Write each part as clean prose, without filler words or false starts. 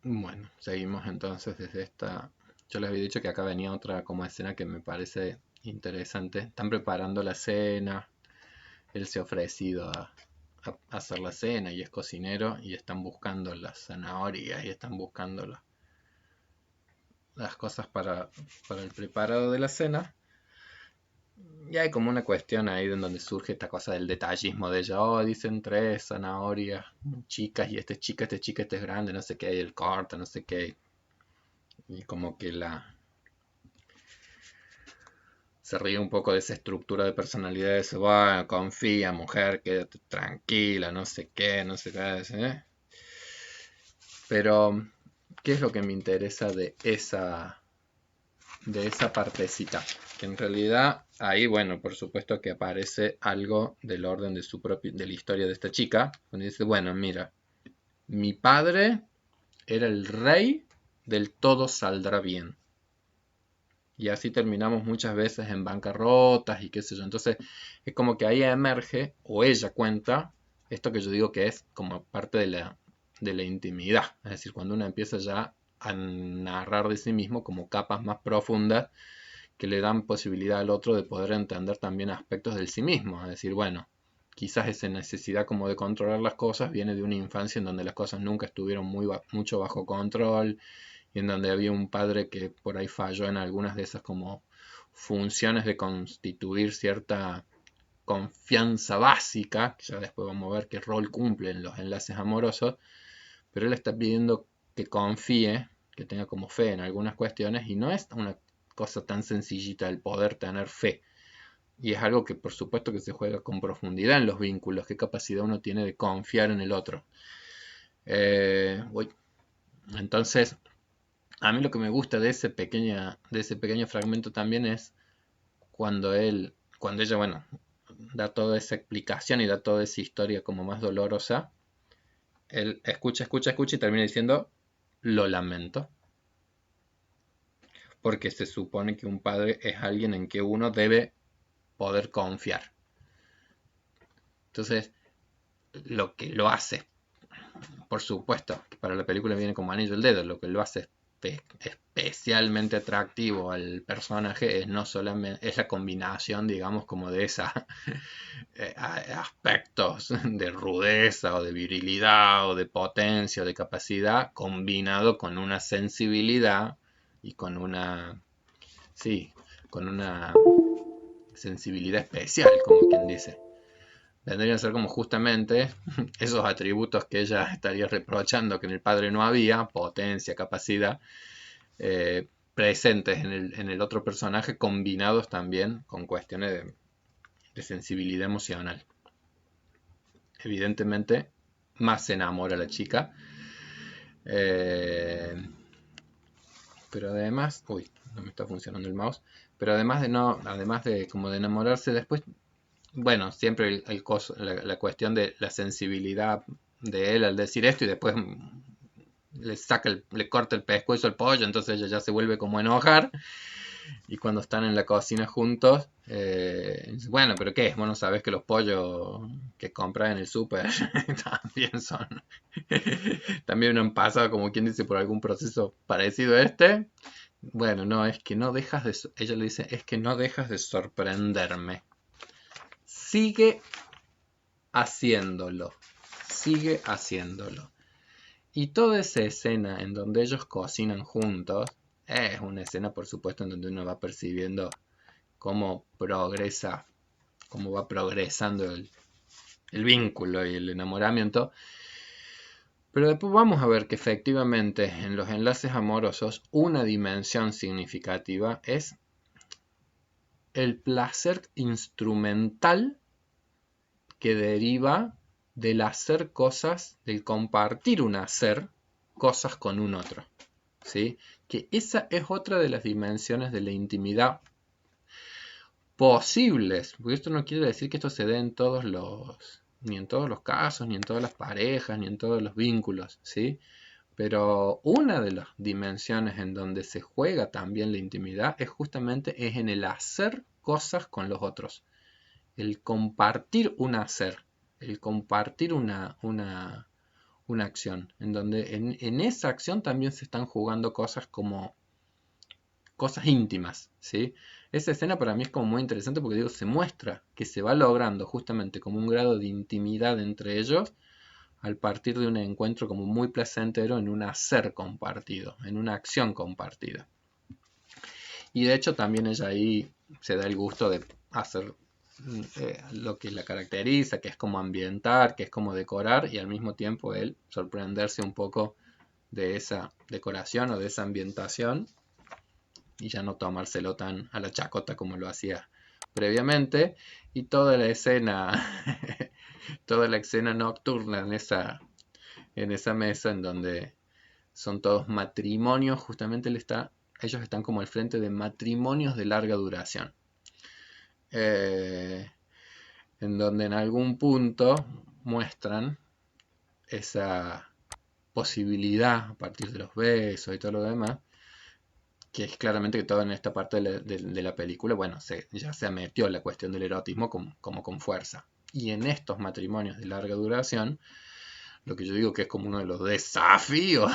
Bueno, seguimos entonces desde esta. Yo les había dicho que acá venía otra como escena que me parece interesante. Están preparando la cena. Él se ha ofrecido a hacer la cena y es cocinero y están buscando las zanahorias y están buscando las cosas para el preparado de la cena. Y hay como una cuestión ahí en donde surge esta cosa del detallismo de ella. Oh, dicen tres zanahorias chicas y este es chica, este es chica, este es grande, no sé qué, y el corta, no sé qué. Y como que se ríe un poco de esa estructura de personalidad de eso. Bueno, confía, mujer, quédate tranquila, no sé qué, no sé qué. ¿Eh? Pero, ¿qué es lo que me interesa de esa partecita? Que en realidad ahí, bueno, por supuesto que aparece algo del orden de la historia de esta chica, donde dice, bueno, mira, mi padre era el rey del todo saldrá bien. Y así terminamos muchas veces en bancarrotas y qué sé yo. Entonces es como que ahí emerge, o ella cuenta, esto que yo digo que es como parte de la intimidad. Es decir, cuando uno empieza ya a narrar de sí mismo como capas más profundas que le dan posibilidad al otro de poder entender también aspectos del sí mismo. Es decir, bueno, quizás esa necesidad como de controlar las cosas viene de una infancia en donde las cosas nunca estuvieron mucho bajo control y en donde había un padre que por ahí falló en algunas de esas como funciones de constituir cierta confianza básica, que ya después vamos a ver qué rol cumplen los enlaces amorosos, pero él está pidiendo que confíe, que tenga como fe en algunas cuestiones y no es una cosa tan sencillita el poder tener fe. Y es algo que por supuesto que se juega con profundidad en los vínculos, qué capacidad uno tiene de confiar en el otro. Uy. Entonces, a mí lo que me gusta de ese pequeño fragmento también es cuando ella, bueno, da toda esa explicación y da toda esa historia como más dolorosa, él escucha, escucha, escucha y termina diciendo, lo lamento, porque se supone que un padre es alguien en que uno debe poder confiar. Entonces, lo que lo hace, por supuesto, que para la película viene como anillo al dedo, lo que lo hace especialmente atractivo al personaje es no solamente es la combinación, digamos, como de esa aspectos de rudeza o de virilidad o de potencia o de capacidad combinado con una sensibilidad y sí, con una sensibilidad especial, como quien dice. Vendrían a ser como justamente esos atributos que ella estaría reprochando que en el padre no había, potencia, capacidad, presentes en el otro personaje, combinados también con cuestiones de sensibilidad emocional. Evidentemente, más se enamora la chica. Eh, pero además, uy, no me está funcionando el mouse. Pero además de no, además de como de enamorarse después, bueno, siempre la cuestión de la sensibilidad de él al decir esto y después le corta el pescuezo al pollo, entonces ella ya se vuelve como a enojar y cuando están en la cocina juntos, dice, bueno, pero ¿qué? Vos no sabés que los pollos que compras en el súper también son, también han pasado, como quien dice, por algún proceso parecido a este. Bueno, no, es que no dejas de, ella le dice, es que no dejas de sorprenderme. Sigue haciéndolo, sigue haciéndolo. Y toda esa escena en donde ellos cocinan juntos, es una escena, por supuesto, en donde uno va percibiendo cómo progresa, cómo va progresando el vínculo y el enamoramiento. Pero después vamos a ver que efectivamente en los enlaces amorosos una dimensión significativa es el placer instrumental que deriva del hacer cosas, del compartir un hacer cosas con un otro. ¿Sí? Que esa es otra de las dimensiones de la intimidad posibles, porque esto no quiere decir que esto se dé ni en todos los casos, ni en todas las parejas, ni en todos los vínculos, ¿sí? Pero una de las dimensiones en donde se juega también la intimidad es en el hacer cosas con los otros, el compartir un hacer, el compartir una acción, en donde en esa acción también se están jugando cosas como cosas íntimas, ¿sí? Esa escena para mí es como muy interesante porque digo, se muestra que se va logrando justamente como un grado de intimidad entre ellos al partir de un encuentro como muy placentero en un hacer compartido, en una acción compartida. Y de hecho también ella ahí se da el gusto de hacer lo que la caracteriza, que es como ambientar, que es como decorar, y al mismo tiempo él sorprenderse un poco de esa decoración o de esa ambientación y ya no tomárselo tan a la chacota como lo hacía previamente. Y toda la escena, toda la escena nocturna en esa mesa en donde son todos matrimonios, justamente ellos están como al frente de matrimonios de larga duración. Eh, en donde en algún punto muestran esa posibilidad a partir de los besos y todo lo demás, que es claramente que todo en esta parte de la película, bueno, ya se metió la cuestión del erotismo como con fuerza. Y en estos matrimonios de larga duración, lo que yo digo que es como uno de los desafíos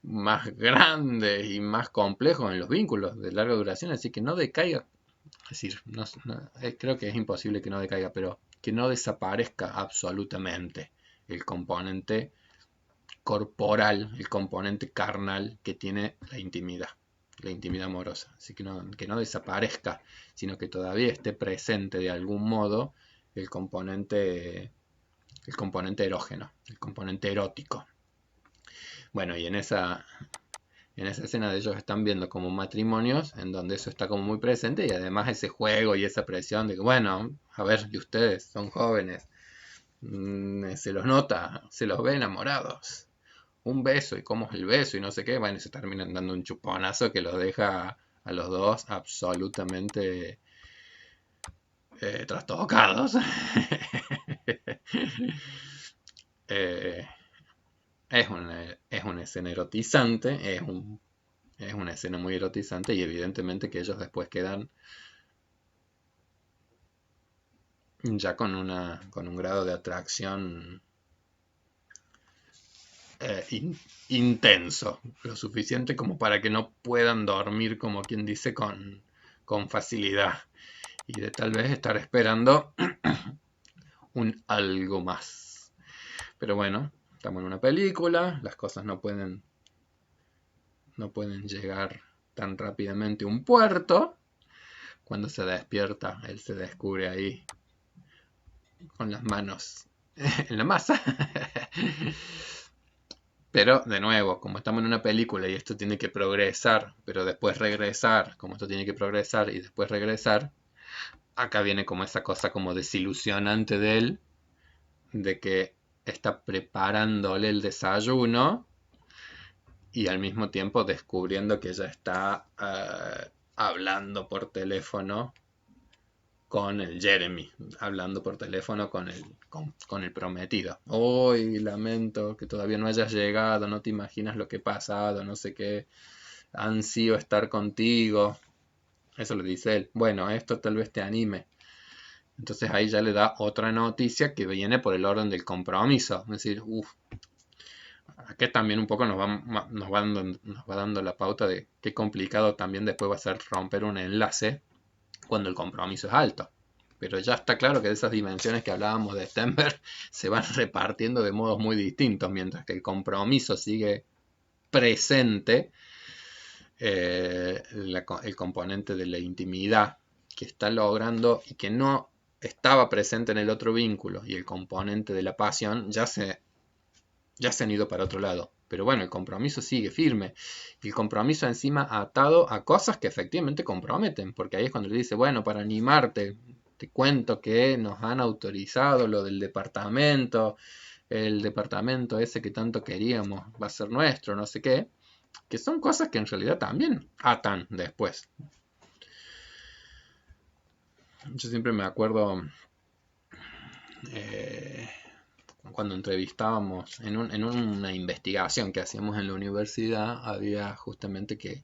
más grandes y más complejos en los vínculos de larga duración, así que no decaiga, es decir, creo que es imposible que no decaiga, pero que no desaparezca absolutamente el componente corporal, el componente carnal que tiene la intimidad amorosa. Así que no desaparezca, sino que todavía esté presente de algún modo el componente erógeno, el componente erótico. Bueno, y en esa escena de ellos están viendo como matrimonios en donde eso está como muy presente y además ese juego y esa presión de que, bueno, a ver, y ustedes son jóvenes, se los nota, se los ve enamorados. Un beso y cómo es el beso y no sé qué, bueno, y se terminan dando un chuponazo que los deja a los dos absolutamente trastocados. eh, es una escena erotizante, es una escena muy erotizante y evidentemente que ellos después quedan ya con un grado de atracción intenso, lo suficiente como para que no puedan dormir, como quien dice, con facilidad. Y de tal vez estar esperando un algo más. Pero bueno, estamos en una película, las cosas no pueden llegar tan rápidamente a un puerto. Cuando se despierta, él se descubre ahí con las manos en la masa. Pero de nuevo, como estamos en una película y esto tiene que progresar, pero después regresar, como esto tiene que progresar y después regresar, acá viene como esa cosa como desilusionante de él, de que está preparándole el desayuno y al mismo tiempo descubriendo que ella está hablando por teléfono con el Jeremy, hablando por teléfono con el prometido. Hoy lamento que todavía no hayas llegado, no te imaginas lo que he pasado, no sé qué, ansío estar contigo. Eso le dice él. Bueno, esto tal vez te anime. Entonces ahí ya le da otra noticia que viene por el orden del compromiso. Es decir, aquí también un poco nos va dando la pauta de qué complicado también después va a ser romper un enlace cuando el compromiso es alto. Pero ya está claro que de esas dimensiones que hablábamos de Stenberg se van repartiendo de modos muy distintos, mientras que el compromiso sigue presente, el componente de la intimidad que está logrando y que no estaba presente en el otro vínculo y el componente de la pasión ya se han ido para otro lado. Pero bueno, el compromiso sigue firme. Y el compromiso encima atado a cosas que efectivamente comprometen. Porque ahí es cuando le dice, bueno, para animarte, te cuento que nos han autorizado lo del departamento. El departamento ese que tanto queríamos va a ser nuestro, no sé qué. Que son cosas que en realidad también atan después. Yo siempre me acuerdo cuando entrevistábamos en una investigación que hacíamos en la universidad, había justamente que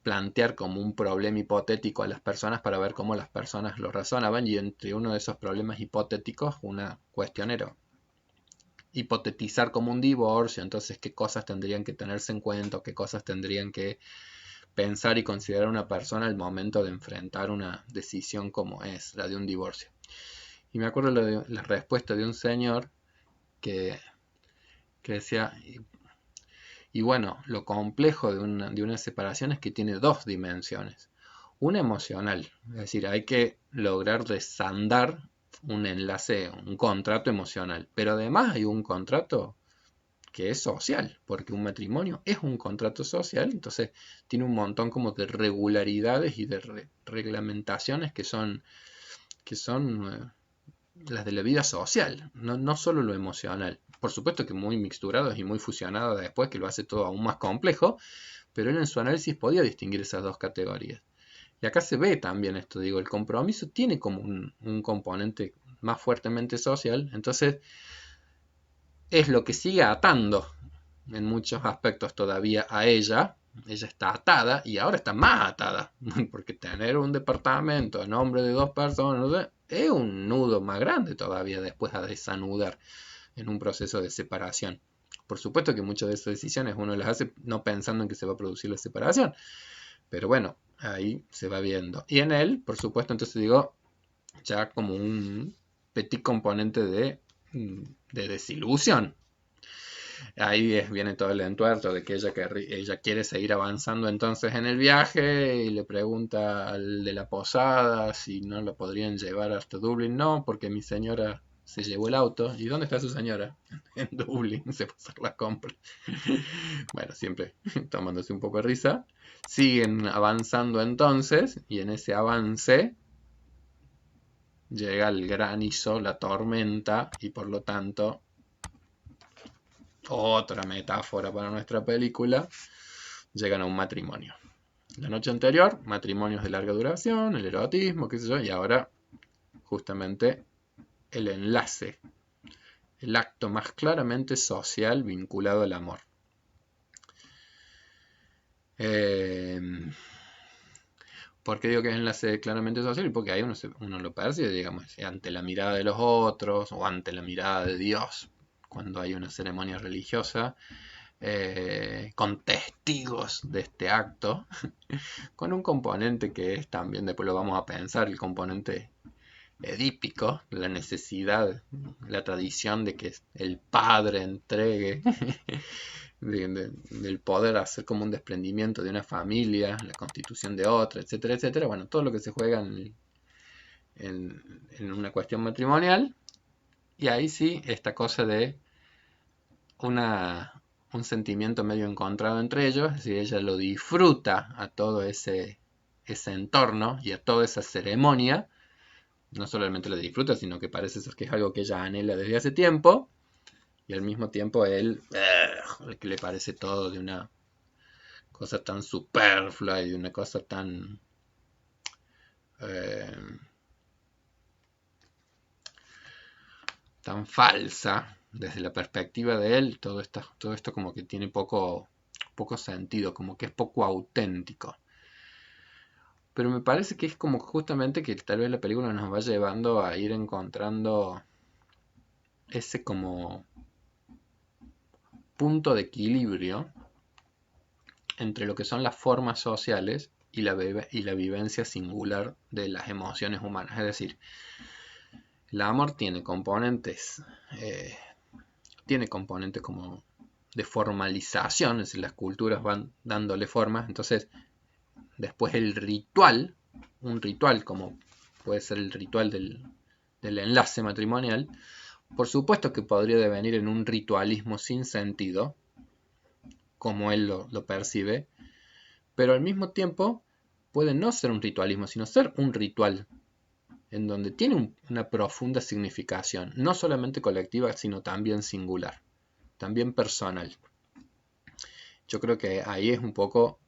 plantear como un problema hipotético a las personas para ver cómo las personas lo razonaban y entre uno de esos problemas hipotéticos una cuestión era hipotetizar como un divorcio, entonces qué cosas tendrían que tenerse en cuenta, o qué cosas tendrían que pensar y considerar una persona al momento de enfrentar una decisión como es la de un divorcio. Y me acuerdo la respuesta de un señor que, que decía, y bueno, lo complejo de una separación es que tiene dos dimensiones. Una emocional, es decir, hay que lograr desandar un enlace, un contrato emocional, pero además hay un contrato que es social, porque un matrimonio es un contrato social, entonces tiene un montón como de regularidades y de reglamentaciones que son las de la vida social, no solo lo emocional. Por supuesto que muy mixturados y muy fusionados después, que lo hace todo aún más complejo, pero él en su análisis podía distinguir esas dos categorías. Y acá se ve también esto, digo, el compromiso tiene como un componente más fuertemente social, entonces es lo que sigue atando en muchos aspectos todavía a ella. Ella está atada y ahora está más atada, porque tener un departamento a nombre de dos personas es un nudo más grande todavía después a desanudar en un proceso de separación. Por supuesto que muchas de esas decisiones uno las hace no pensando en que se va a producir la separación, pero bueno, ahí se va viendo. Y en él, por supuesto, entonces digo, ya como un petit componente de desilusión. Ahí viene todo el entuerto de que ella quiere seguir avanzando entonces en el viaje y le pregunta al de la posada si no lo podrían llevar hasta Dublín. No, porque mi señora se llevó el auto. ¿Y dónde está su señora? En Dublín, se fue a hacer la compra. Bueno, siempre tomándose un poco de risa. Siguen avanzando entonces y en ese avance llega el granizo, la tormenta y por lo tanto otra metáfora para nuestra película, llegan a un matrimonio. La noche anterior, matrimonios de larga duración, el erotismo, qué sé yo, y ahora justamente el enlace, el acto más claramente social vinculado al amor. Eh, ¿Por qué digo que es enlace claramente social? Porque ahí uno lo percibe, digamos, ante la mirada de los otros o ante la mirada de Dios, cuando hay una ceremonia religiosa, con testigos de este acto, con un componente que es también, después lo vamos a pensar, el componente edípico, la necesidad, la tradición de que el padre entregue del poder hacer como un desprendimiento de una familia, la constitución de otra, etcétera, etcétera. Bueno, todo lo que se juega en una cuestión matrimonial. Y ahí sí, esta cosa de una, un sentimiento medio encontrado entre ellos, es decir, ella lo disfruta a todo ese entorno y a toda esa ceremonia, no solamente lo disfruta, sino que parece ser que es algo que ella anhela desde hace tiempo, y al mismo tiempo él, que le parece todo de una cosa tan superflua y de una cosa tan eh, tan falsa desde la perspectiva de él, todo esto como que tiene poco sentido, como que es poco auténtico. Pero me parece que es como justamente que tal vez la película nos va llevando a ir encontrando ese como punto de equilibrio entre lo que son las formas sociales y la vivencia singular de las emociones humanas. Es decir, el amor eh, tiene componentes como de formalización, es decir, las culturas van dándole formas, entonces después un ritual como puede ser el ritual del enlace matrimonial, por supuesto que podría devenir en un ritualismo sin sentido, como él lo percibe, pero al mismo tiempo puede no ser un ritualismo, sino ser un ritual en donde tiene una profunda significación, no solamente colectiva, sino también singular, también personal. Yo creo que ahí es un poco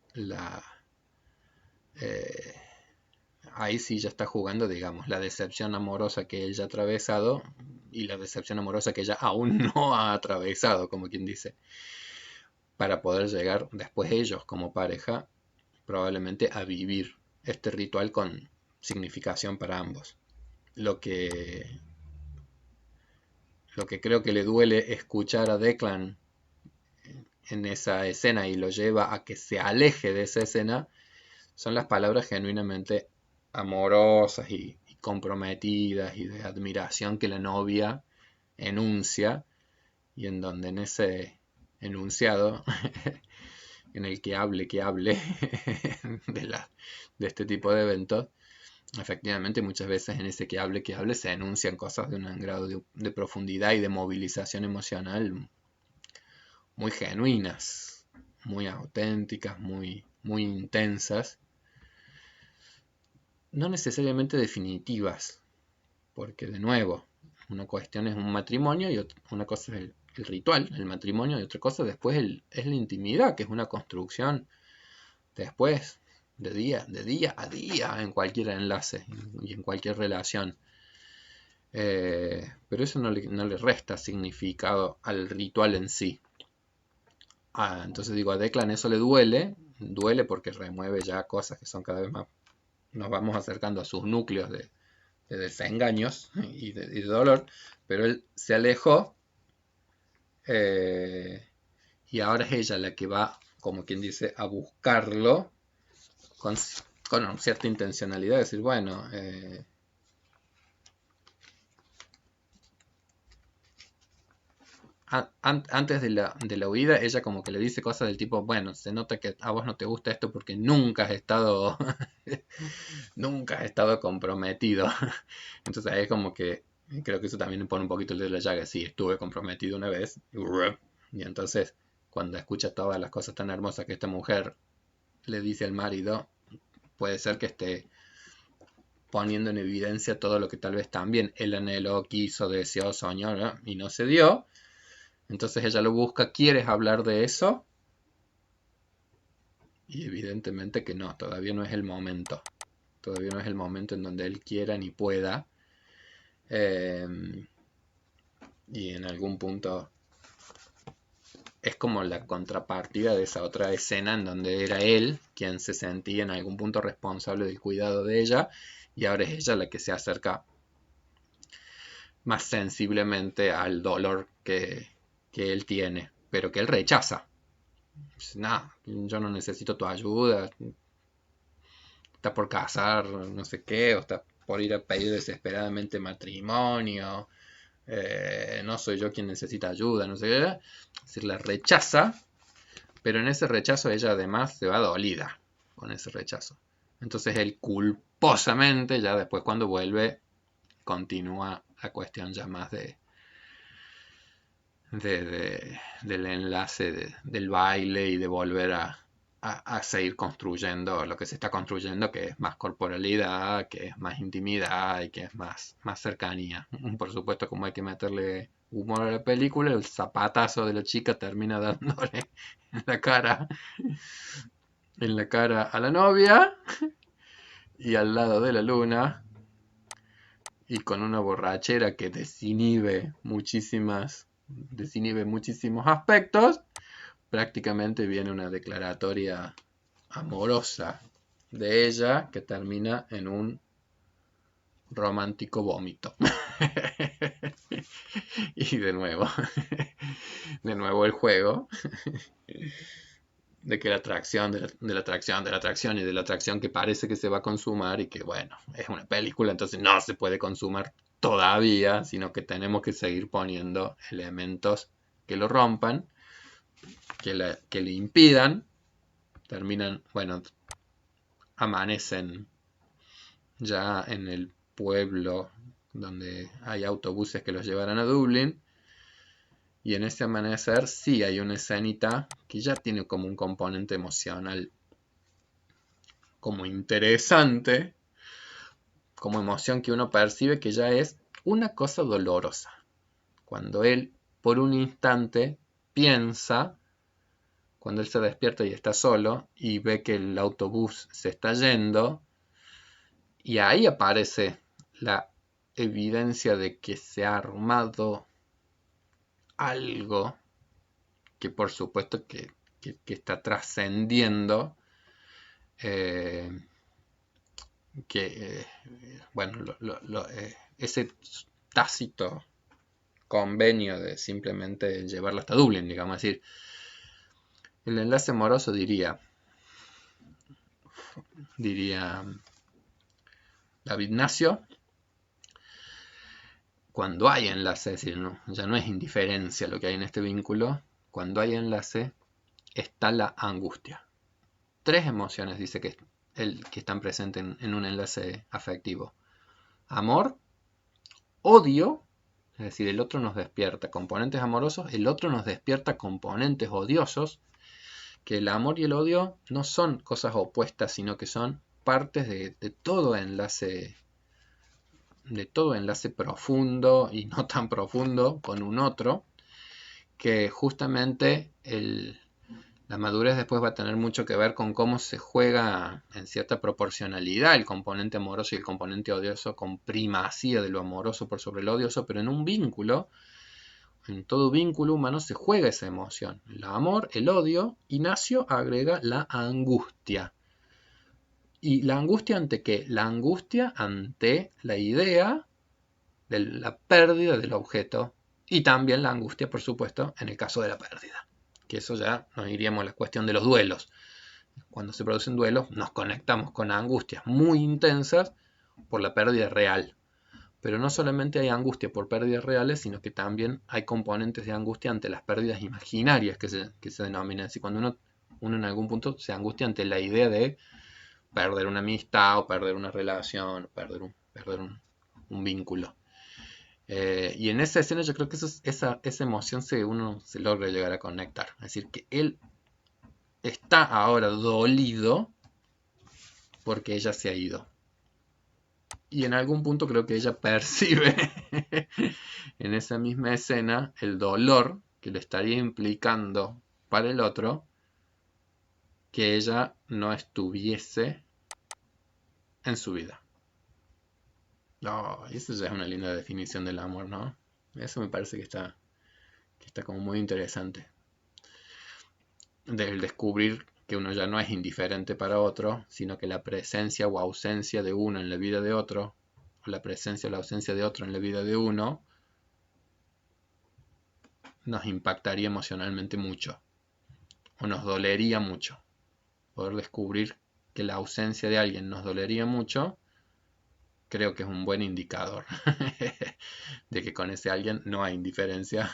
eh, ahí sí ya está jugando, digamos, la decepción amorosa que ella ha atravesado y la decepción amorosa que ella aún no ha atravesado, como quien dice, para poder llegar después ellos como pareja probablemente a vivir este ritual con significación para ambos. Lo que, lo que creo que le duele escuchar a Declan en esa escena y lo lleva a que se aleje de esa escena, son las palabras genuinamente amorosas y comprometidas y de admiración que la novia enuncia, y en donde en ese enunciado en el que hable de este tipo de eventos, efectivamente muchas veces en ese que hable se enuncian cosas de un grado de profundidad y de movilización emocional muy genuinas, muy auténticas, muy intensas, no necesariamente definitivas, porque de nuevo, una cuestión es un matrimonio y una cosa es el ritual, el matrimonio, y otra cosa después es la intimidad, que es una construcción después de día a día en cualquier enlace y en cualquier relación. Pero eso no le resta significado al ritual en sí. Entonces digo, a Declan eso le duele porque remueve ya cosas que son cada vez más, nos vamos acercando a sus núcleos de desengaños y de dolor, pero él se alejó, eh, y ahora es ella la que va, como quien dice, a buscarlo con, con cierta intencionalidad, decir, bueno, antes de la huida, ella como que le dice cosas del tipo, bueno, se nota que a vos no te gusta esto porque nunca has estado, nunca has estado comprometido. Entonces ahí es como que creo que eso también pone un poquito el dedo en la llaga. Sí, estuve comprometido una vez. Y entonces, cuando escucha todas las cosas tan hermosas que esta mujer le dice al marido, puede ser que esté poniendo en evidencia todo lo que tal vez también él anheló, quiso, deseó, soñó, ¿no? Y no se dio. Entonces ella lo busca, ¿quieres hablar de eso? Y evidentemente que no, todavía no es el momento. Todavía no es el momento en donde él quiera ni pueda. Eh, y en algún punto es como la contrapartida de esa otra escena en donde era él quien se sentía en algún punto responsable del cuidado de ella, y ahora es ella la que se acerca más sensiblemente al dolor que él tiene, pero que él rechaza. No, yo no necesito tu ayuda, está por casar, no sé qué, o está por ir a pedir desesperadamente matrimonio, no soy yo quien necesita ayuda, no sé qué. Es decir, la rechaza, pero en ese rechazo ella además se va dolida con ese rechazo. Entonces él culposamente, ya después cuando vuelve, continúa la cuestión ya más del enlace del baile y de volver a seguir construyendo lo que se está construyendo, que es más corporalidad, que es más intimidad y que es más cercanía. Por supuesto, como hay que meterle humor a la película, el zapatazo de la chica termina dándole en la cara, a la novia, y al lado de la luna, y con una borrachera que desinhibe muchísimos aspectos, prácticamente viene una declaratoria amorosa de ella que termina en un romántico vómito. Y de nuevo el juego de que la atracción, de la atracción, de la atracción y de la atracción que parece que se va a consumar y que bueno, es una película, entonces no se puede consumar todavía, sino que tenemos que seguir poniendo elementos que lo rompan, que le impidan, terminan, bueno, amanecen ya en el pueblo donde hay autobuses que los llevarán a Dublín. Y en ese amanecer sí hay una escenita que ya tiene como un componente emocional como interesante, como emoción que uno percibe que ya es una cosa dolorosa. Cuando él por un instante piensa, cuando él se despierta y está solo y ve que el autobús se está yendo, y ahí aparece la evidencia de que se ha armado algo que por supuesto que está trascendiendo, eh, que bueno, ese tácito convenio de simplemente llevarla hasta Dublín, digamos. Es decir, el enlace amoroso diría David Nacio, cuando hay enlace, es decir, ya no es indiferencia lo que hay en este vínculo, cuando hay enlace está la angustia. 3 emociones dice que están presentes en un enlace afectivo. Amor, odio, es decir, el otro nos despierta componentes amorosos, el otro nos despierta componentes odiosos, que el amor y el odio no son cosas opuestas, sino que son partes de todo enlace profundo y no tan profundo con un otro, que justamente la madurez después va a tener mucho que ver con cómo se juega en cierta proporcionalidad el componente amoroso y el componente odioso, con primacía de lo amoroso por sobre lo odioso, pero en un vínculo, en todo vínculo humano se juega esa emoción, el amor, el odio, y Nacio agrega la angustia. ¿Y la angustia ante qué? La angustia ante la idea de la pérdida del objeto, y también la angustia, por supuesto, en el caso de la pérdida. Que eso ya nos iríamos a la cuestión de los duelos. Cuando se producen duelos nos conectamos con angustias muy intensas por la pérdida real. Pero no solamente hay angustia por pérdidas reales, sino que también hay componentes de angustia ante las pérdidas imaginarias que se denominan así. Cuando uno en algún punto se angustia ante la idea de perder una amistad o perder una relación, o perder un vínculo. Y en esa escena yo creo que esa emoción uno se logra llegar a conectar. Es decir, que él está ahora dolido porque ella se ha ido. Y en algún punto creo que ella percibe en esa misma escena el dolor que le estaría implicando para el otro que ella no estuviese en su vida. Eso ya es una linda definición del amor, ¿no? Eso me parece que está como muy interesante. Del descubrir que uno ya no es indiferente para otro, sino que la presencia o ausencia de uno en la vida de otro, o la presencia o la ausencia de otro en la vida de uno, nos impactaría emocionalmente mucho, o nos dolería mucho. Poder descubrir que la ausencia de alguien nos dolería mucho, creo que es un buen indicador de que con ese alguien no hay indiferencia,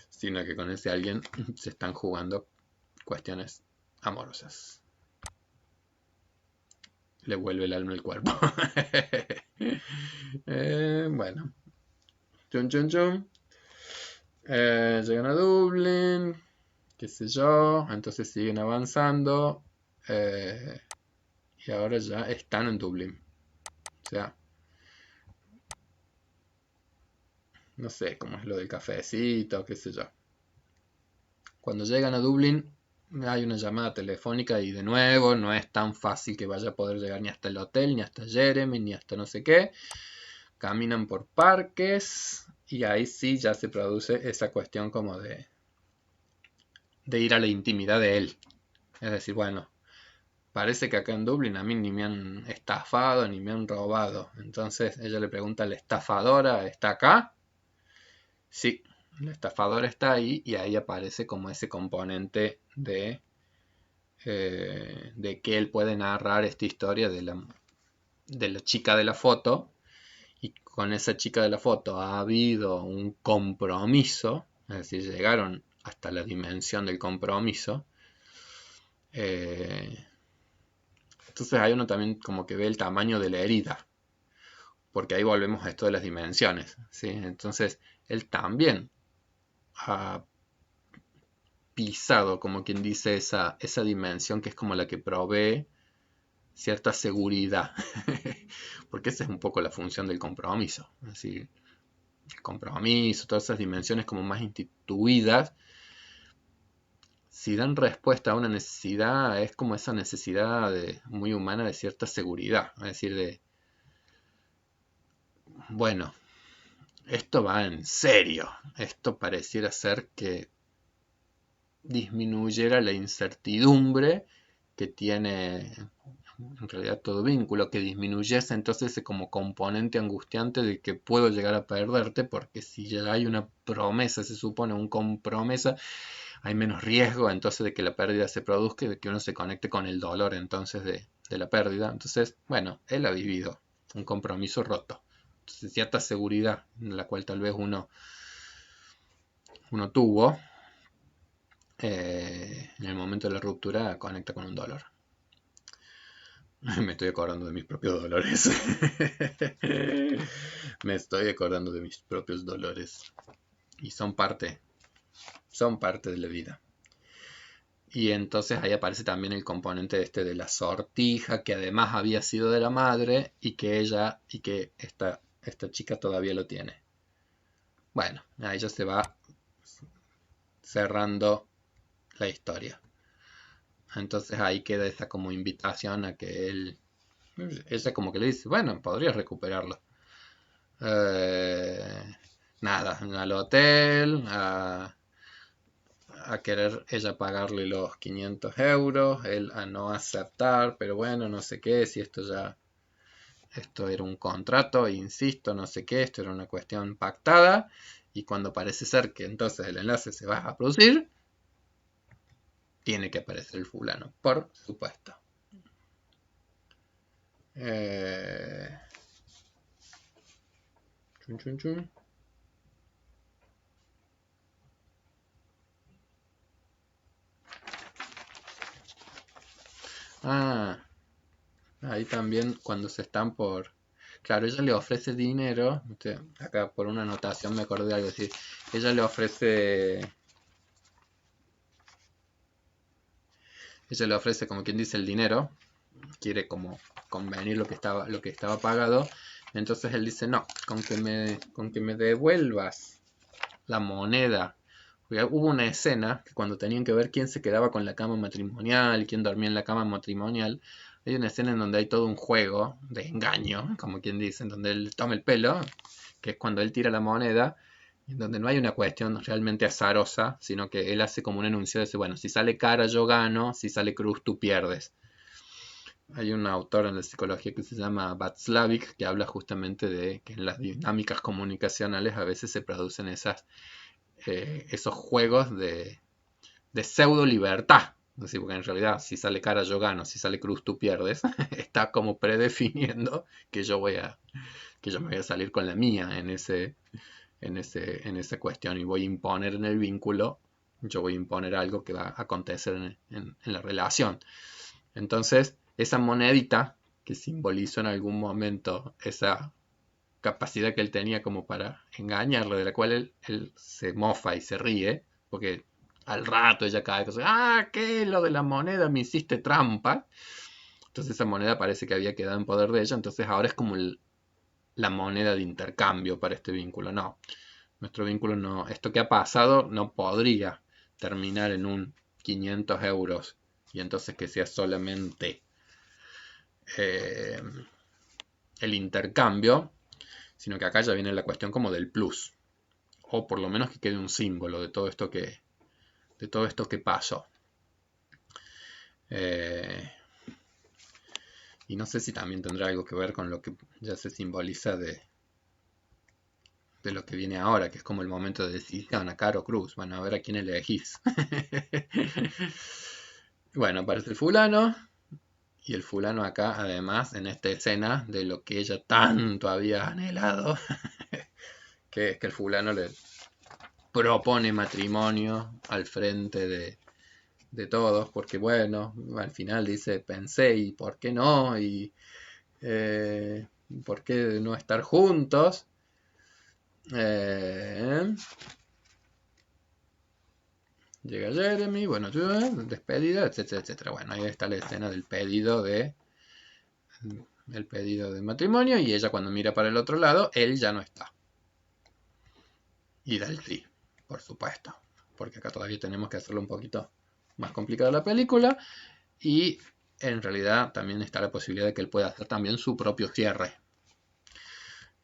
sino que con ese alguien se están jugando cuestiones amorosas. Le vuelve el alma al cuerpo. Bueno. Llegan a Dublín, qué sé yo, entonces siguen avanzando, y ahora ya están en Dublín. O sea, no sé cómo es lo del cafecito, qué sé yo. Cuando llegan a Dublín hay una llamada telefónica y de nuevo no es tan fácil que vaya a poder llegar ni hasta el hotel, ni hasta Jeremy, ni hasta no sé qué. Caminan por parques y ahí sí ya se produce esa cuestión como de ir a la intimidad de él. Es decir, bueno, parece que acá en Dublín a mí ni me han estafado ni me han robado. Entonces ella le pregunta, ¿la estafadora está acá? Sí, la estafadora está ahí, y ahí aparece como ese componente de que él puede narrar esta historia de la chica de la foto, y con esa chica de la foto ha habido un compromiso, es decir, llegaron hasta la dimensión del compromiso. Entonces ahí uno también como que ve el tamaño de la herida, porque ahí volvemos a esto de las dimensiones, ¿sí? Entonces él también ha pisado, como quien dice, esa dimensión que es como la que provee cierta seguridad, porque esa es un poco la función del compromiso, es decir, el compromiso, todas esas dimensiones como más instituidas, si dan respuesta a una necesidad, es como esa necesidad muy humana de cierta seguridad, es decir, bueno, esto va en serio, esto pareciera ser que disminuyera la incertidumbre que tiene en realidad todo vínculo, que disminuyese entonces ese como componente angustiante de que puedo llegar a perderte, porque si ya hay una promesa, se supone un compromiso, hay menos riesgo entonces de que la pérdida se produzca y de que uno se conecte con el dolor entonces de la pérdida. Entonces, bueno, él ha vivido un compromiso roto. Entonces, cierta seguridad en la cual tal vez uno tuvo, en el momento de la ruptura conecta con un dolor. Me estoy acordando de mis propios dolores. Me estoy acordando de mis propios dolores. Y son parte de la vida. Y entonces ahí aparece también el componente este de la sortija, que además había sido de la madre y que esta chica todavía lo tiene. Bueno, ahí ya se va cerrando la historia. Entonces ahí queda esa como invitación a que ella como que le dice, bueno, podrías recuperarlo. Nada, al hotel, a querer ella pagarle los 500 euros, él a no aceptar, pero bueno, no sé qué, si esto era un contrato, insisto, no sé qué, esto era una cuestión pactada, y cuando parece ser que entonces el enlace se va a producir, tiene que aparecer el fulano, por supuesto. Chun, chun, chun. Ah, ahí también cuando se están por... Claro, ella le ofrece dinero, acá por una anotación me acordé de algo así, ella le ofrece como quien dice el dinero, quiere como convenir lo que estaba pagado, entonces él dice no, con que me devuelvas la moneda. Hubo una escena que cuando tenían que ver quién se quedaba con la cama matrimonial, quién dormía en la cama matrimonial, hay una escena en donde hay todo un juego de engaño, como quien dice, en donde él toma el pelo, que es cuando él tira la moneda, en donde no hay una cuestión realmente azarosa, sino que él hace como un enunciado de decir, bueno, si sale cara yo gano, si sale cruz tú pierdes. Hay un autor en la psicología que se llama Václavic que habla justamente de que en las dinámicas comunicacionales a veces se producen esos juegos de pseudo libertad. Así, porque en realidad si sale cara yo gano, si sale cruz tú pierdes, está como predefiniendo que que yo me voy a salir con la mía en esa cuestión y voy a imponer en el vínculo, yo voy a imponer algo que va a acontecer en la relación. Entonces, esa monedita que simbolizó en algún momento esa capacidad que él tenía como para engañarlo, de la cual él se mofa y se ríe, porque al rato ella cae, ¿qué? Lo de la moneda, me hiciste trampa. Entonces esa moneda parece que había quedado en poder de ella, entonces ahora es como la moneda de intercambio para este vínculo. No, nuestro vínculo no, esto que ha pasado no podría terminar en un 500 euros y entonces que sea solamente eh, el intercambio, sino que acá ya viene la cuestión como del plus, o por lo menos que quede un símbolo de todo esto que pasó. Y no sé si también tendrá algo que ver con lo que ya se simboliza de lo que viene ahora, que es como el momento de decidir a cara o cruz. Bueno, a ver a quién elegís. Bueno, aparece el fulano. Y el fulano acá, además, en esta escena de lo que ella tanto había anhelado, que es que el fulano le propone matrimonio al frente de todos, porque bueno, al final dice, pensé, ¿y por qué no? ¿Y por qué no estar juntos? Eh, Llega Jeremy, bueno, despedida, etcétera, etcétera. Bueno, ahí está la escena del pedido de matrimonio y ella cuando mira para el otro lado, él ya no está. Y da el sí, por supuesto, porque acá todavía tenemos que hacerlo un poquito más complicada la película y en realidad también está la posibilidad de que él pueda hacer también su propio cierre.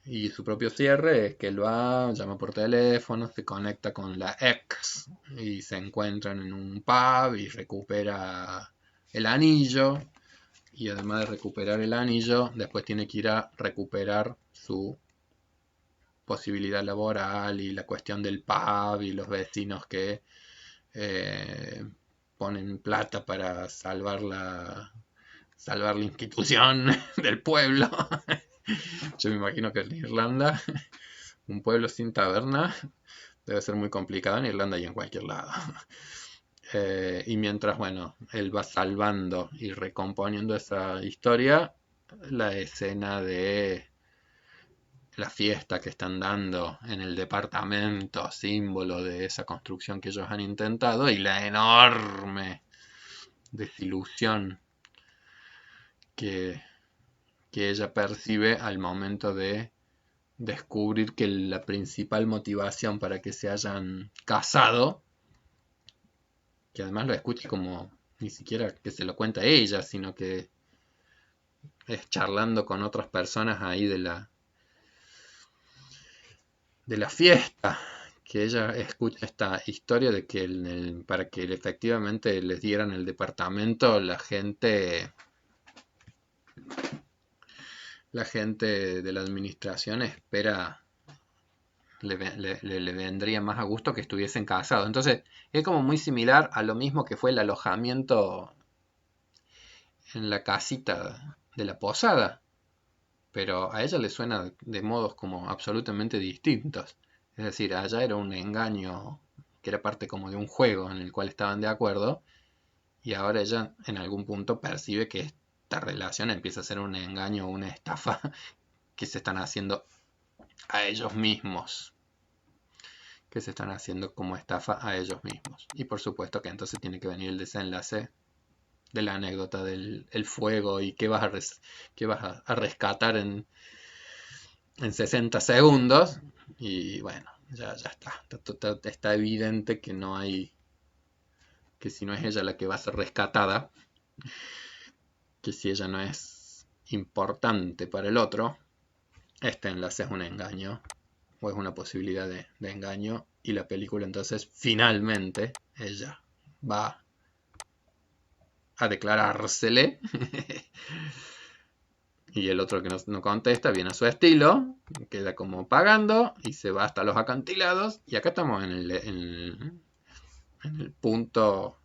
Y su propio cierre es que él va, llama por teléfono, se conecta con la ex y se encuentran en un pub y recupera el anillo y además de recuperar el anillo, después tiene que ir a recuperar su posibilidad laboral y la cuestión del pub y los vecinos que ponen plata para salvar la institución del pueblo. Yo me imagino que en Irlanda, un pueblo sin taberna debe ser muy complicado en Irlanda y en cualquier lado. Y mientras, bueno, él va salvando y recomponiendo esa historia, la escena de la fiesta que están dando en el departamento, símbolo de esa construcción que ellos han intentado, y la enorme desilusión que, que ella percibe al momento de descubrir que la principal motivación para que se hayan casado, que además lo escuche como ni siquiera que se lo cuenta ella, sino que es charlando con otras personas ahí de la fiesta, que ella escucha esta historia de que para que efectivamente les dieran el departamento, la gente de la administración le vendría más a gusto que estuviesen casados. Entonces es como muy similar a lo mismo que fue el alojamiento en la casita de la posada, pero a ella le suena de modos como absolutamente distintos. Es decir, allá era un engaño que era parte como de un juego en el cual estaban de acuerdo, y ahora ella en algún punto percibe que esta relación empieza a ser un engaño o una estafa que se están haciendo a ellos mismos, que se están haciendo como estafa a ellos mismos. Y por supuesto que entonces tiene que venir el desenlace de la anécdota del el fuego y qué vas a rescatar en 60 segundos. Y bueno, ya está evidente que no hay, que si no es ella la que va a ser rescatada, que si ella no es importante para el otro, este enlace es un engaño o es una posibilidad de engaño, y la película entonces finalmente ella va a declarársele y el otro que no contesta viene a su estilo, queda como pagando y se va hasta los acantilados, y acá estamos en el punto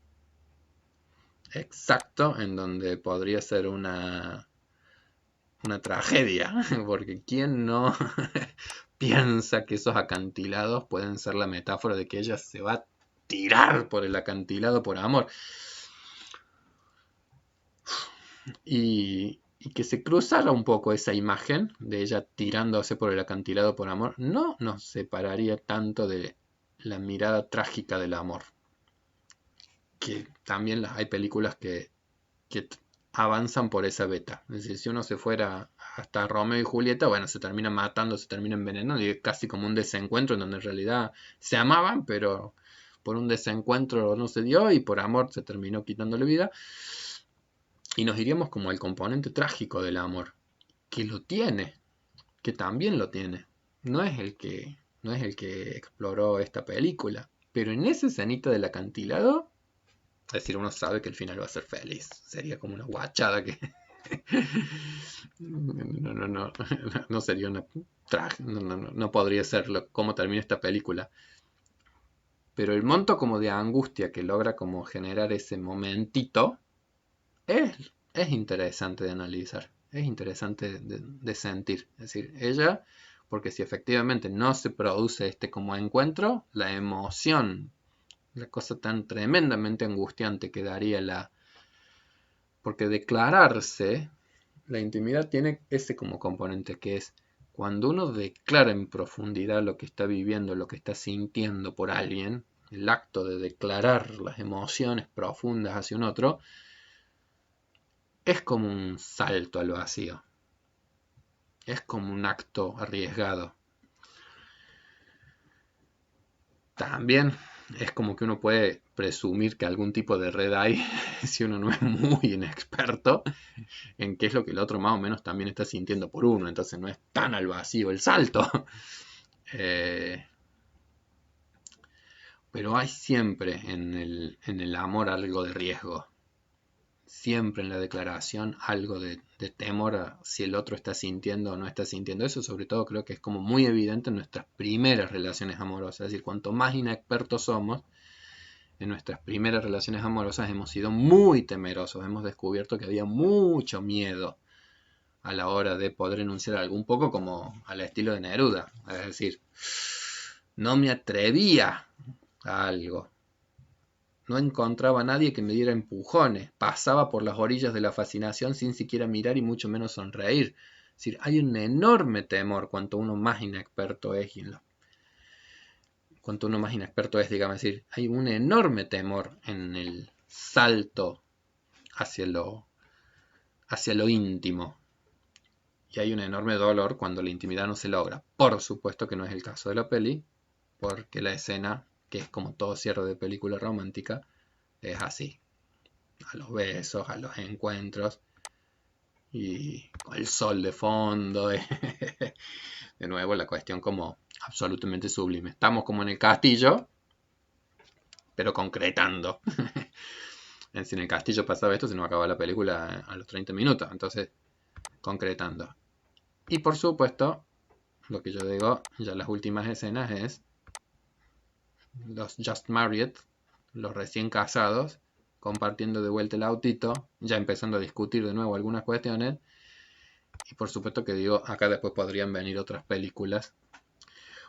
exacto en donde podría ser una tragedia, porque ¿quién no piensa que esos acantilados pueden ser la metáfora de que ella se va a tirar por el acantilado por amor? Y que se cruzara un poco esa imagen de ella tirándose por el acantilado por amor, no nos separaría tanto de la mirada trágica del amor. Que también hay películas que avanzan por esa beta. Es decir, si uno se fuera hasta Romeo y Julieta, bueno, se termina matando, se termina envenenando, y es casi como un desencuentro en donde en realidad se amaban, pero por un desencuentro no se dio y por amor se terminó quitándole vida. Y nos iríamos como al componente trágico del amor, que lo tiene, que también lo tiene. No es el que exploró esta película, pero en esa escenita del acantilado, es decir, uno sabe que el final va a ser feliz. Sería como una guachada que no sería una no podría serlo cómo termina esta película. Pero el monto como de angustia que logra como generar ese momentito es interesante de analizar, es interesante de sentir. Es decir, ella, porque si efectivamente no se produce este como encuentro, la emoción, la cosa tan tremendamente angustiante que daría porque declararse, la intimidad tiene ese como componente que es cuando uno declara en profundidad lo que está viviendo, lo que está sintiendo por alguien, el acto de declarar las emociones profundas hacia un otro, es como un salto al vacío. Es como un acto arriesgado. También es como que uno puede presumir que algún tipo de red hay si uno no es muy inexperto en qué es lo que el otro más o menos también está sintiendo por uno. Entonces no es tan al vacío el salto. Pero hay siempre en el amor algo de riesgo. siempre en la declaración algo de temor a si el otro está sintiendo o no está sintiendo. Eso sobre todo creo que es como muy evidente en nuestras primeras relaciones amorosas. Es decir, cuanto más inexpertos somos en nuestras primeras relaciones amorosas, hemos sido muy temerosos. Hemos descubierto que había mucho miedo a la hora de poder enunciar algo, un poco como al estilo de Neruda. Es decir, no me atrevía a algo. No encontraba a nadie que me diera empujones. Pasaba por las orillas de la fascinación sin siquiera mirar y mucho menos sonreír. Es decir, hay un enorme temor cuanto uno más inexperto es. Cuanto uno más inexperto es, digamos, es decir, hay un enorme temor en el salto hacia lo íntimo. Y hay un enorme dolor cuando la intimidad no se logra. Por supuesto que no es el caso de la peli, porque la escena, que es como todo cierre de película romántica, es así. A los besos, a los encuentros, y con el sol de fondo. De nuevo, la cuestión como absolutamente sublime. Estamos como en el castillo, pero concretando. Si en el castillo pasaba esto, se nos acaba la película a los 30 minutos. Entonces, concretando. Y por supuesto, lo que yo digo, ya las últimas escenas es los Just Married, los recién casados, compartiendo de vuelta el autito, ya empezando a discutir de nuevo algunas cuestiones. Y por supuesto que digo, acá después podrían venir otras películas,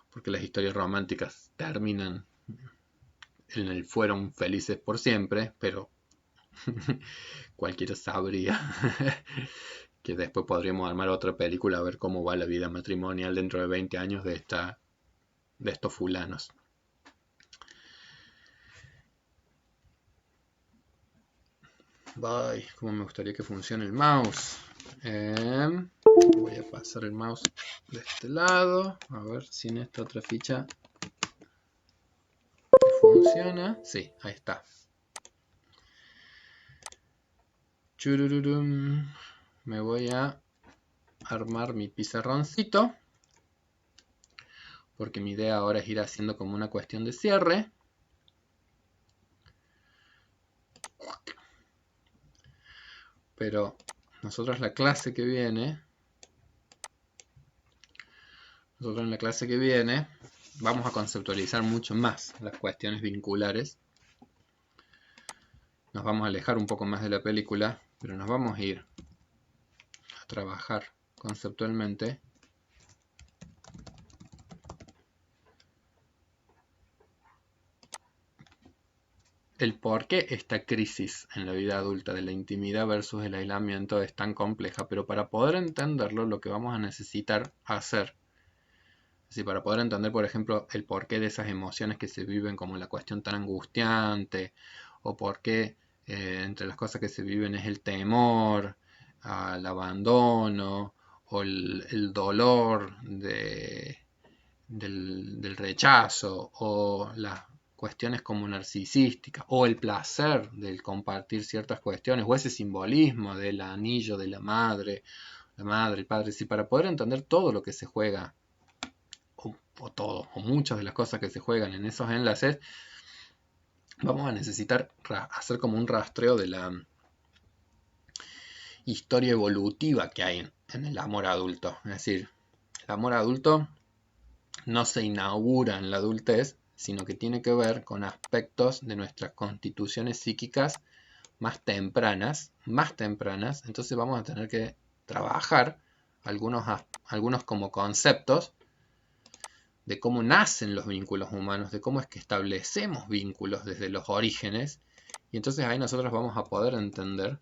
porque las historias románticas terminan en el fueron felices por siempre, pero cualquiera sabría que después podríamos armar otra película a ver cómo va la vida matrimonial dentro de 20 años de estos fulanos. Bye, cómo me gustaría que funcione el mouse. Voy a pasar el mouse de este lado, a ver si en esta otra ficha funciona. Sí, ahí está. Churururum. Me voy a armar mi pizarroncito, porque mi idea ahora es ir haciendo como una cuestión de cierre. Pero nosotros en la clase que viene vamos a conceptualizar mucho más las cuestiones vinculares. Nos vamos a alejar un poco más de la película, pero nos vamos a ir a trabajar conceptualmente el por qué esta crisis en la vida adulta de la intimidad versus el aislamiento es tan compleja. Pero para poder entenderlo, lo que vamos a necesitar hacer, es decir, para poder entender, por ejemplo, el porqué de esas emociones que se viven como la cuestión tan angustiante, o por qué entre las cosas que se viven es el temor al abandono, o el dolor del rechazo, o las cuestiones como narcisísticas, o el placer del compartir ciertas cuestiones, o ese simbolismo del anillo de la madre, el padre. Si para poder entender todo lo que se juega, o todo, o muchas de las cosas que se juegan en esos enlaces, vamos a necesitar hacer como un rastreo de la historia evolutiva que hay en el amor adulto. Es decir, el amor adulto no se inaugura en la adultez, sino que tiene que ver con aspectos de nuestras constituciones psíquicas más tempranas. Entonces vamos a tener que trabajar algunos como conceptos de cómo nacen los vínculos humanos, de cómo es que establecemos vínculos desde los orígenes. Y entonces ahí nosotros vamos a poder entender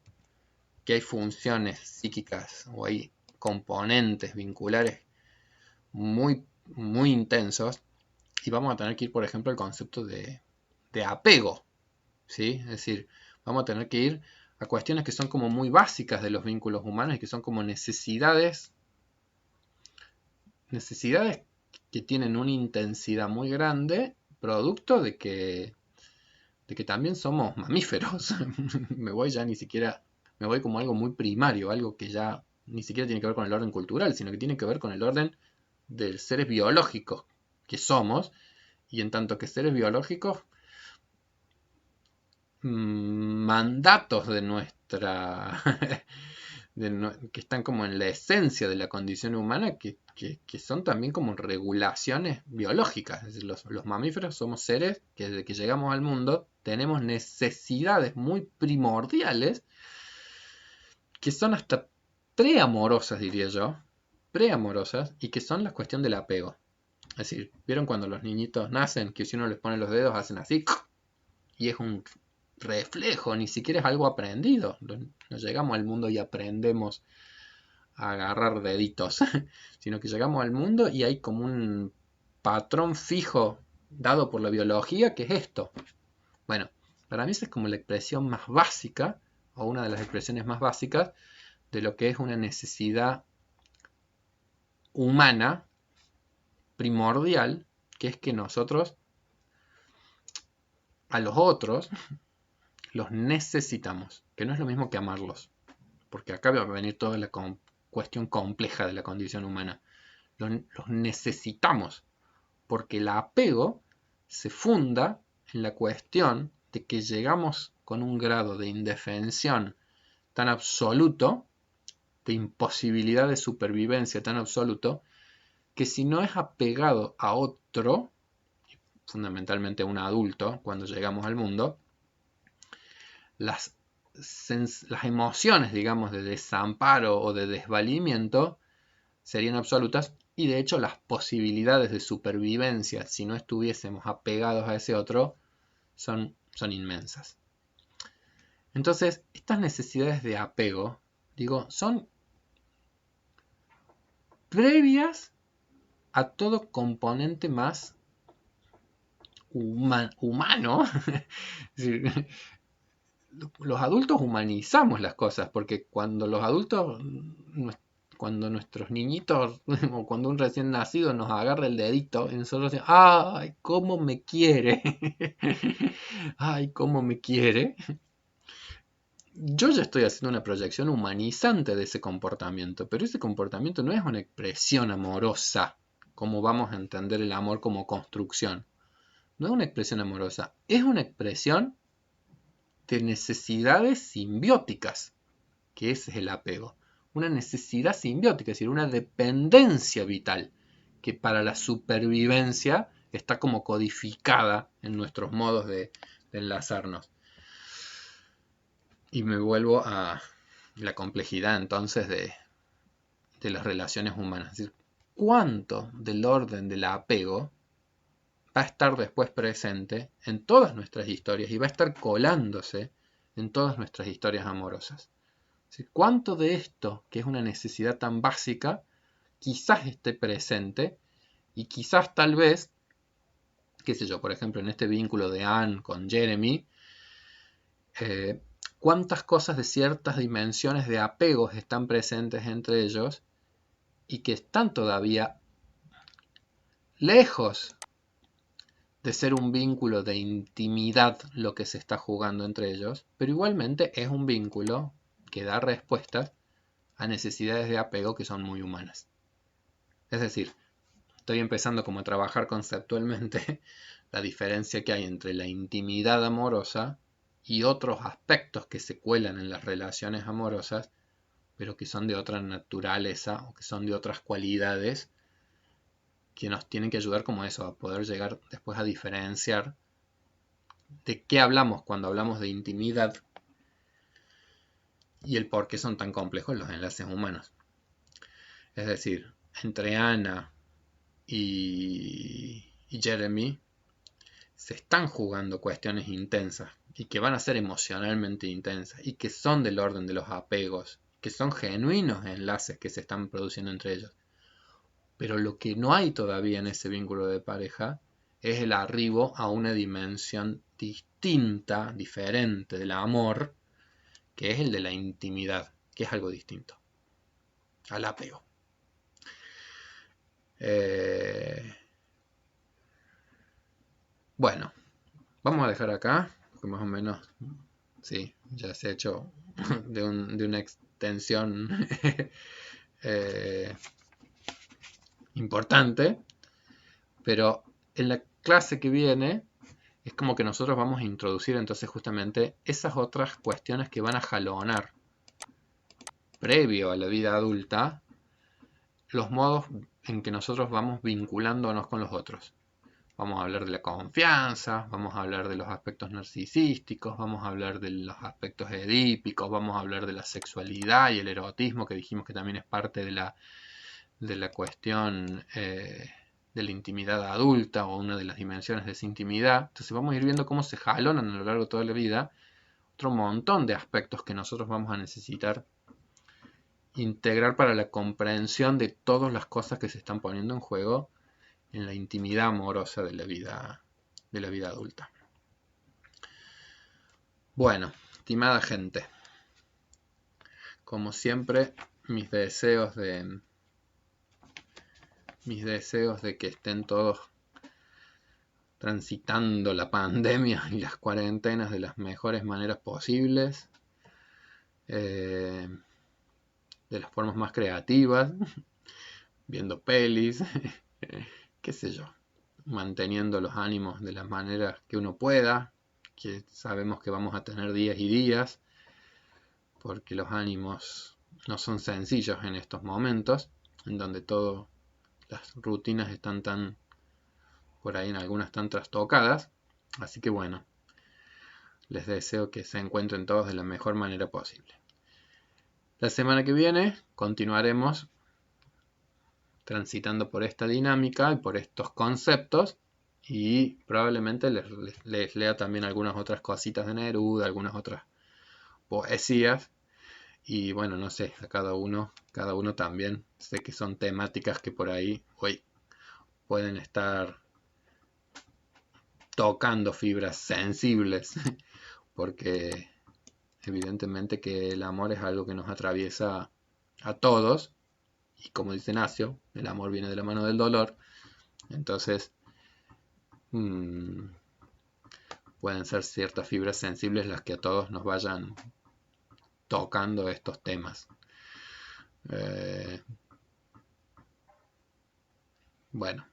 que hay funciones psíquicas o hay componentes vinculares muy, muy intensos. Y vamos a tener que ir, por ejemplo, al concepto de apego, ¿sí? Es decir, vamos a tener que ir a cuestiones que son como muy básicas de los vínculos humanos y que son como necesidades que tienen una intensidad muy grande, producto de que también somos mamíferos. Me voy como algo muy primario, algo que ya ni siquiera tiene que ver con el orden cultural, sino que tiene que ver con el orden de seres biológicos que somos, y en tanto que seres biológicos, mandatos nuestra... que están como en la esencia de la condición humana, que son también como regulaciones biológicas. Es decir, los mamíferos somos seres que desde que llegamos al mundo tenemos necesidades muy primordiales que son hasta preamorosas, diría yo, preamorosas, y que son la cuestión del apego. Es decir, ¿vieron cuando los niñitos nacen que si uno les pone los dedos hacen así? Y es un reflejo, ni siquiera es algo aprendido. No llegamos al mundo y aprendemos a agarrar deditos, sino que llegamos al mundo y hay como un patrón fijo dado por la biología que es esto. Bueno, para mí esa es como la expresión más básica, o una de las expresiones más básicas, de lo que es una necesidad humana primordial, que es que nosotros a los otros los necesitamos, que no es lo mismo que amarlos, porque acá va a venir toda la cuestión compleja de la condición humana. Los necesitamos, porque el apego se funda en la cuestión de que llegamos con un grado de indefensión tan absoluto, de imposibilidad de supervivencia tan absoluto, que si no es apegado a otro, fundamentalmente a un adulto, cuando llegamos al mundo, las emociones, digamos, de desamparo o de desvalimiento serían absolutas, y de hecho las posibilidades de supervivencia, si no estuviésemos apegados a ese otro, son inmensas. Entonces, estas necesidades de apego, digo, son previas a todo componente más humano. Es decir, los adultos humanizamos las cosas, porque cuando los adultos, cuando nuestros niñitos, o cuando un recién nacido nos agarra el dedito, y nosotros decimos, ¡ay, cómo me quiere! ¡Ay, cómo me quiere! Yo ya estoy haciendo una proyección humanizante de ese comportamiento, pero ese comportamiento no es una expresión amorosa, como vamos a entender el amor como construcción. No es una expresión amorosa, es una expresión de necesidades simbióticas, que ese es el apego. Una necesidad simbiótica, es decir, una dependencia vital, que para la supervivencia está como codificada en nuestros modos de enlazarnos. Y me vuelvo a la complejidad entonces de las relaciones humanas. Es decir, ¿cuánto del orden del apego va a estar después presente en todas nuestras historias y va a estar colándose en todas nuestras historias amorosas? Es decir, ¿cuánto de esto, que es una necesidad tan básica, quizás esté presente y quizás tal vez, qué sé yo, por ejemplo, en este vínculo de Anne con Jeremy, cuántas cosas de ciertas dimensiones de apegos están presentes entre ellos y que están todavía lejos de ser un vínculo de intimidad lo que se está jugando entre ellos, pero igualmente es un vínculo que da respuestas a necesidades de apego que son muy humanas. Es decir, estoy empezando como a trabajar conceptualmente la diferencia que hay entre la intimidad amorosa y otros aspectos que se cuelan en las relaciones amorosas, pero que son de otra naturaleza o que son de otras cualidades que nos tienen que ayudar como eso, a poder llegar después a diferenciar de qué hablamos cuando hablamos de intimidad y el por qué son tan complejos los enlaces humanos. Es decir, entre Anna y Jeremy se están jugando cuestiones intensas y que van a ser emocionalmente intensas y que son del orden de los apegos, que son genuinos enlaces que se están produciendo entre ellos. Pero lo que no hay todavía en ese vínculo de pareja es el arribo a una dimensión distinta, diferente del amor, que es el de la intimidad, que es algo distinto al apego. Bueno, vamos a dejar acá, porque más o menos, sí, ya se ha hecho de una extensión importante, pero en la clase que viene es como que nosotros vamos a introducir entonces justamente esas otras cuestiones que van a jalonar previo a la vida adulta los modos en que nosotros vamos vinculándonos con los otros. Vamos a hablar de la confianza, vamos a hablar de los aspectos narcisísticos, vamos a hablar de los aspectos edípicos, vamos a hablar de la sexualidad y el erotismo, que dijimos que también es parte de la cuestión de la intimidad adulta o una de las dimensiones de esa intimidad. Entonces vamos a ir viendo cómo se jalonan a lo largo de toda la vida otro montón de aspectos que nosotros vamos a necesitar integrar para la comprensión de todas las cosas que se están poniendo en juego en la intimidad amorosa de la vida adulta. Bueno, estimada gente, como siempre, mis deseos de que estén todos transitando la pandemia y las cuarentenas de las mejores maneras posibles, de las formas más creativas, viendo pelis, qué sé yo, manteniendo los ánimos de la manera que uno pueda, que sabemos que vamos a tener días y días, porque los ánimos no son sencillos en estos momentos, en donde todas las rutinas están tan, por ahí en algunas tan trastocadas, así que bueno, les deseo que se encuentren todos de la mejor manera posible. La semana que viene continuaremos transitando por esta dinámica y por estos conceptos y probablemente les lea también algunas otras cositas de Neruda, algunas otras poesías y bueno, no sé, a cada uno también, sé que son temáticas que por ahí hoy pueden estar tocando fibras sensibles porque evidentemente que el amor es algo que nos atraviesa a todos y como dice Nacio, el amor viene de la mano del dolor, entonces pueden ser ciertas fibras sensibles las que a todos nos vayan tocando estos temas. Bueno,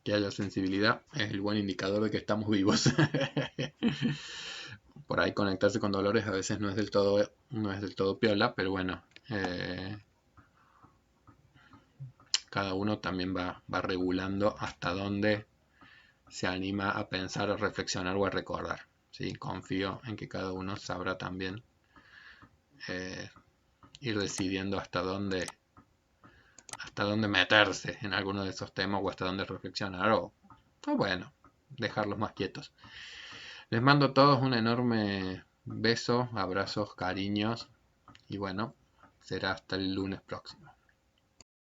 que haya sensibilidad es el buen indicador de que estamos vivos. Por ahí conectarse con dolores a veces no es del todo piola, pero bueno, cada uno también va regulando hasta dónde se anima a pensar, a reflexionar o a recordar. ¿Sí? Confío en que cada uno sabrá también ir decidiendo hasta dónde meterse en alguno de esos temas o hasta dónde reflexionar o bueno, dejarlos más quietos. Les mando a todos un enorme beso, abrazos, cariños y bueno, será hasta el lunes próximo.